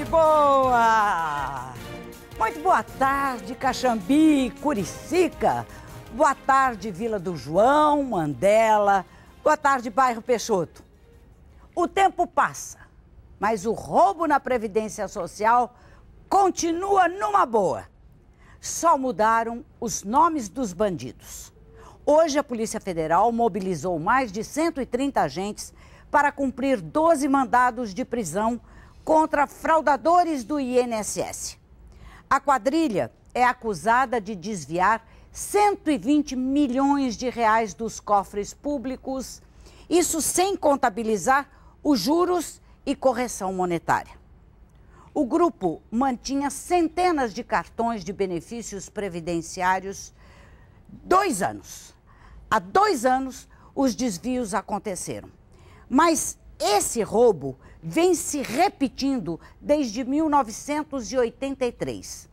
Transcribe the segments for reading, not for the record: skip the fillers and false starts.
gente boa! Muito boa tarde, Caxambi, Curicica. Boa tarde, Vila do João, Mandela. Boa tarde, bairro Peixoto. O tempo passa, mas o roubo na Previdência Social continua numa boa. Só mudaram os nomes dos bandidos. Hoje, a Polícia Federal mobilizou mais de 130 agentes para cumprir 12 mandados de prisão contra fraudadores do INSS. A quadrilha é acusada de desviar 120 milhões de reais dos cofres públicos, isso sem contabilizar os juros e correção monetária. O grupo mantinha centenas de cartões de benefícios previdenciários 2 anos. Há 2 anos, os desvios aconteceram. Mas esse roubo vem se repetindo desde 1983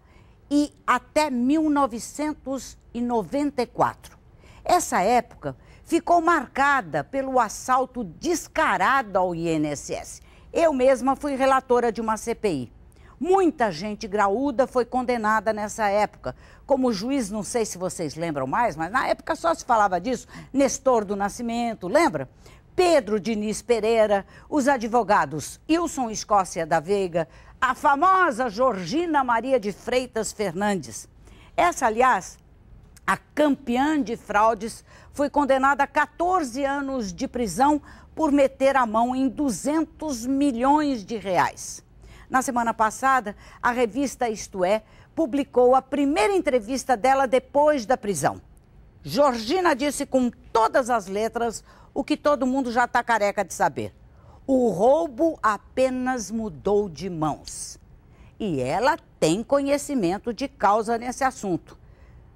e até 1994. Essa época ficou marcada pelo assalto descarado ao INSS. Eu mesma fui relatora de uma CPI. Muita gente graúda foi condenada nessa época. Como juiz, não sei se vocês lembram mais, mas na época só se falava disso. Nestor do Nascimento, lembra? Pedro Diniz Pereira, os advogados Ilson Escócia da Veiga, a famosa Georgina Maria de Freitas Fernandes. Essa, aliás, a campeã de fraudes, foi condenada a 14 anos de prisão por meter a mão em 200 milhões de reais. Na semana passada, a revista Isto É publicou a primeira entrevista dela depois da prisão. Georgina disse com todas as letras o que todo mundo já está careca de saber. O roubo apenas mudou de mãos. E ela tem conhecimento de causa nesse assunto.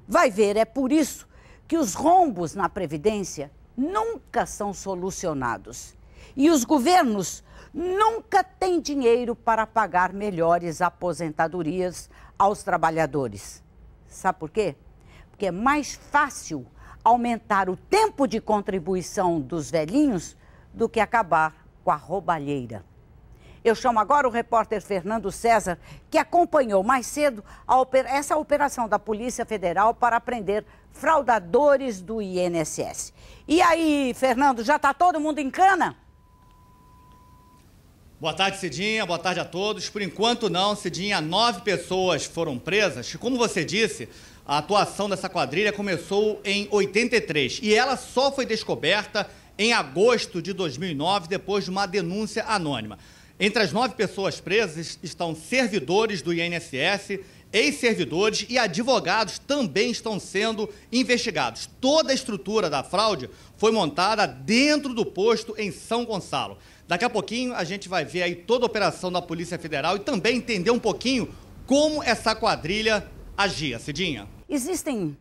Vai ver, é por isso que os rombos na Previdência nunca são solucionados. E os governos nunca têm dinheiro para pagar melhores aposentadorias aos trabalhadores. Sabe por quê? Porque é mais fácil aumentar o tempo de contribuição dos velhinhos do que acabar com a roubalheira. Eu chamo agora o repórter Fernando César, que acompanhou mais cedo essa operação da Polícia Federal para prender fraudadores do INSS. E aí, Fernando, já está todo mundo em cana? Boa tarde, Cidinha. Boa tarde a todos. Por enquanto não, Cidinha. 9 pessoas foram presas. Como você disse, a atuação dessa quadrilha começou em 83 e ela só foi descoberta em agosto de 2009, depois de uma denúncia anônima. Entre as 9 pessoas presas estão servidores do INSS, ex-servidores e advogados também estão sendo investigados. Toda a estrutura da fraude foi montada dentro do posto em São Gonçalo. Daqui a pouquinho a gente vai ver aí toda a operação da Polícia Federal e também entender um pouquinho como essa quadrilha agia. Cidinha? Existem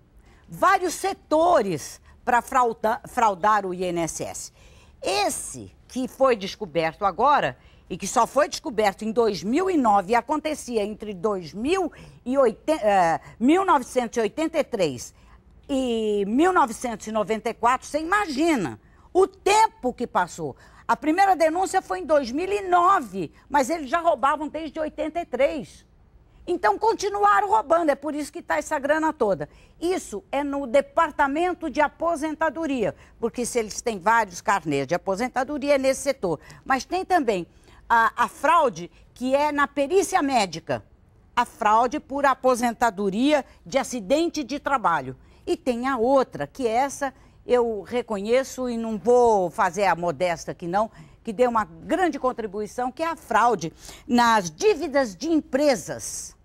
vários setores para fraudar o INSS. Esse que foi descoberto agora e que só foi descoberto em 2009 e acontecia entre 1983 e 1994, você imagina o tempo que passou. A primeira denúncia foi em 2009, mas eles já roubavam desde 83. Então, continuaram roubando, é por isso que está essa grana toda. Isso é no Departamento de Aposentadoria, porque se eles têm vários carnês de aposentadoria é nesse setor. Mas tem também a fraude que é na perícia médica, a fraude por aposentadoria de acidente de trabalho. E tem a outra, que essa eu reconheço e não vou fazer a modesta aqui não, que deu uma grande contribuição, que é a fraude nas dívidas de empresas.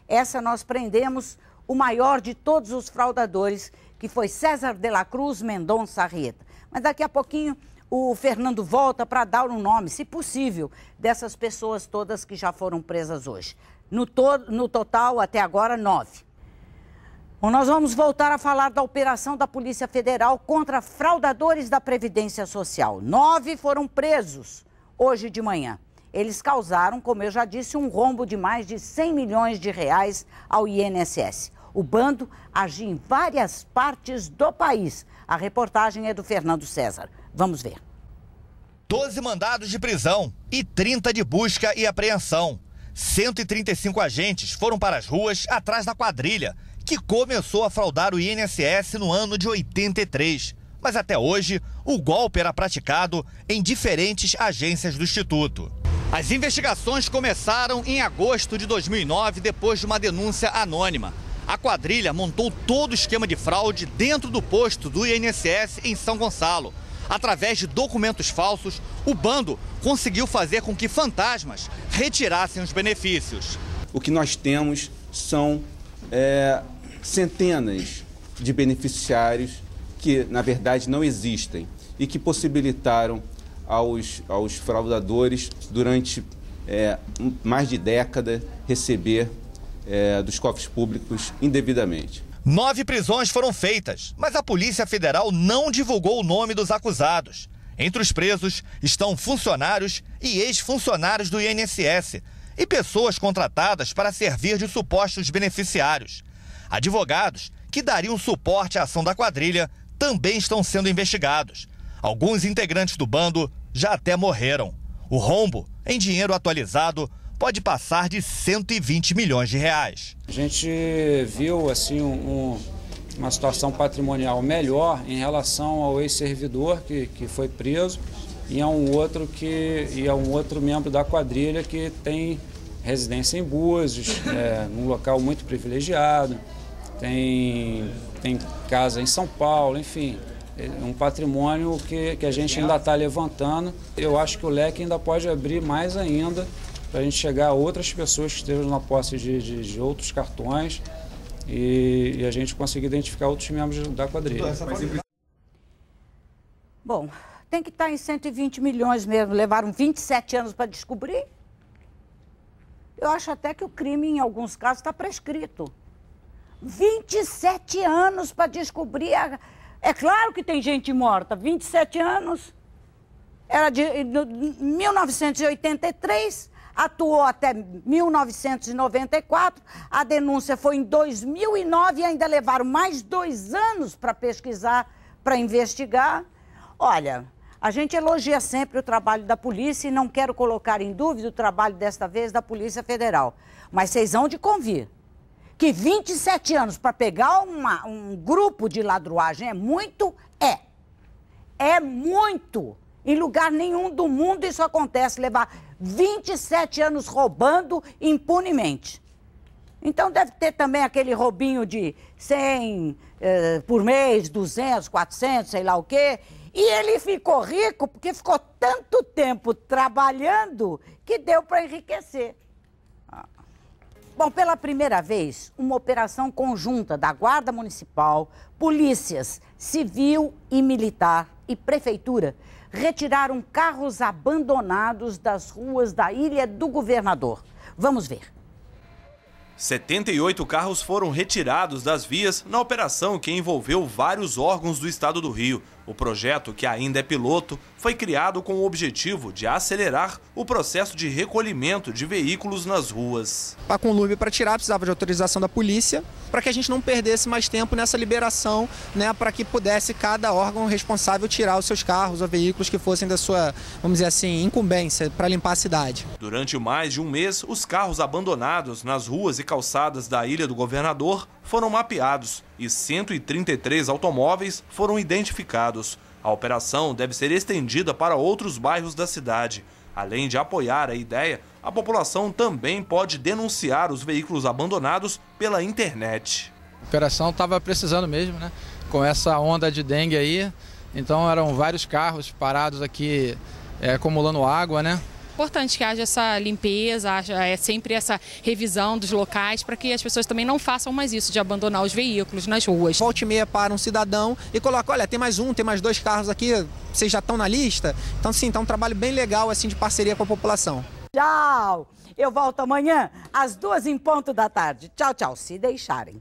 Essa nós prendemos o maior de todos os fraudadores, que foi César de la Cruz Mendonça Arrieta. Mas daqui a pouquinho o Fernando volta para dar o nome, se possível, dessas pessoas todas que já foram presas hoje. No total, até agora, 9. Bom, nós vamos voltar a falar da operação da Polícia Federal contra fraudadores da Previdência Social. 9 foram presos hoje de manhã. Eles causaram, como eu já disse, um rombo de mais de 100 milhões de reais ao INSS. O bando agia em várias partes do país. A reportagem é do Fernando César. Vamos ver. 12 mandados de prisão e 30 de busca e apreensão. 135 agentes foram para as ruas atrás da quadrilha, que começou a fraudar o INSS no ano de 83. Mas até hoje, o golpe era praticado em diferentes agências do Instituto. As investigações começaram em agosto de 2009, depois de uma denúncia anônima. A quadrilha montou todo o esquema de fraude dentro do posto do INSS em São Gonçalo. Através de documentos falsos, o bando conseguiu fazer com que fantasmas retirassem os benefícios. O que nós temos são centenas de beneficiários que, na verdade, não existem e que possibilitaram aos fraudadores, durante mais de década, receber dos cofres públicos indevidamente. 9 prisões foram feitas, mas a Polícia Federal não divulgou o nome dos acusados. Entre os presos estão funcionários e ex-funcionários do INSS e pessoas contratadas para servir de supostos beneficiários. Advogados que dariam suporte à ação da quadrilha também estão sendo investigados. Alguns integrantes do bando já até morreram. O rombo, em dinheiro atualizado, pode passar de 120 milhões de reais. A gente viu assim uma situação patrimonial melhor em relação ao ex-servidor que foi preso e a um outro membro da quadrilha que tem residência em Búzios, num local muito privilegiado, tem casa em São Paulo, enfim, um patrimônio que a gente ainda está levantando. Eu acho que o leque ainda pode abrir mais ainda para a gente chegar a outras pessoas que estejam na posse de outros cartões e a gente conseguir identificar outros membros da quadrilha. Bom, tem que estar em 120 milhões mesmo. Levaram 27 anos para descobrir. Eu acho até que o crime, em alguns casos, está prescrito. 27 anos para descobrir. É claro que tem gente morta. 27 anos. Era de 1983. Atuou até 1994, a denúncia foi em 2009 e ainda levaram mais 2 anos para pesquisar, para investigar. Olha, a gente elogia sempre o trabalho da polícia e não quero colocar em dúvida o trabalho desta vez da Polícia Federal. Mas vocês hão de convir que 27 anos para pegar um grupo de ladruagem é muito? É muito. Em lugar nenhum do mundo isso acontece, levar 27 anos roubando impunemente. Então deve ter também aquele roubinho de 100 por mês, 200, 400, sei lá o quê. E ele ficou rico porque ficou tanto tempo trabalhando que deu para enriquecer. Bom, pela primeira vez, uma operação conjunta da Guarda Municipal, polícias civil e militar e prefeitura retiraram carros abandonados das ruas da Ilha do Governador. Vamos ver. 78 carros foram retirados das vias na operação que envolveu vários órgãos do estado do Rio. O projeto, que ainda é piloto, foi criado com o objetivo de acelerar o processo de recolhimento de veículos nas ruas. A Conlube, para tirar, precisava de autorização da polícia, para que a gente não perdesse mais tempo nessa liberação, né, para que pudesse cada órgão responsável tirar os seus carros ou veículos que fossem da sua, vamos dizer assim, incumbência para limpar a cidade. Durante mais de um mês, os carros abandonados nas ruas e calçadas da Ilha do Governador foram mapeados e 133 automóveis foram identificados. A operação deve ser estendida para outros bairros da cidade. Além de apoiar a ideia, a população também pode denunciar os veículos abandonados pela internet. A operação estava precisando mesmo, né? Com essa onda de dengue aí, então eram vários carros parados aqui acumulando água, né? Importante que haja essa limpeza, haja sempre essa revisão dos locais para que as pessoas também não façam mais isso de abandonar os veículos nas ruas. Volta e meia para um cidadão e coloca, olha, tem mais um, tem mais 2 carros aqui, vocês já estão na lista? Então sim, tá um trabalho bem legal assim de parceria com a população. Tchau! Eu volto amanhã às 2h em ponto da tarde. Tchau, tchau, se deixarem.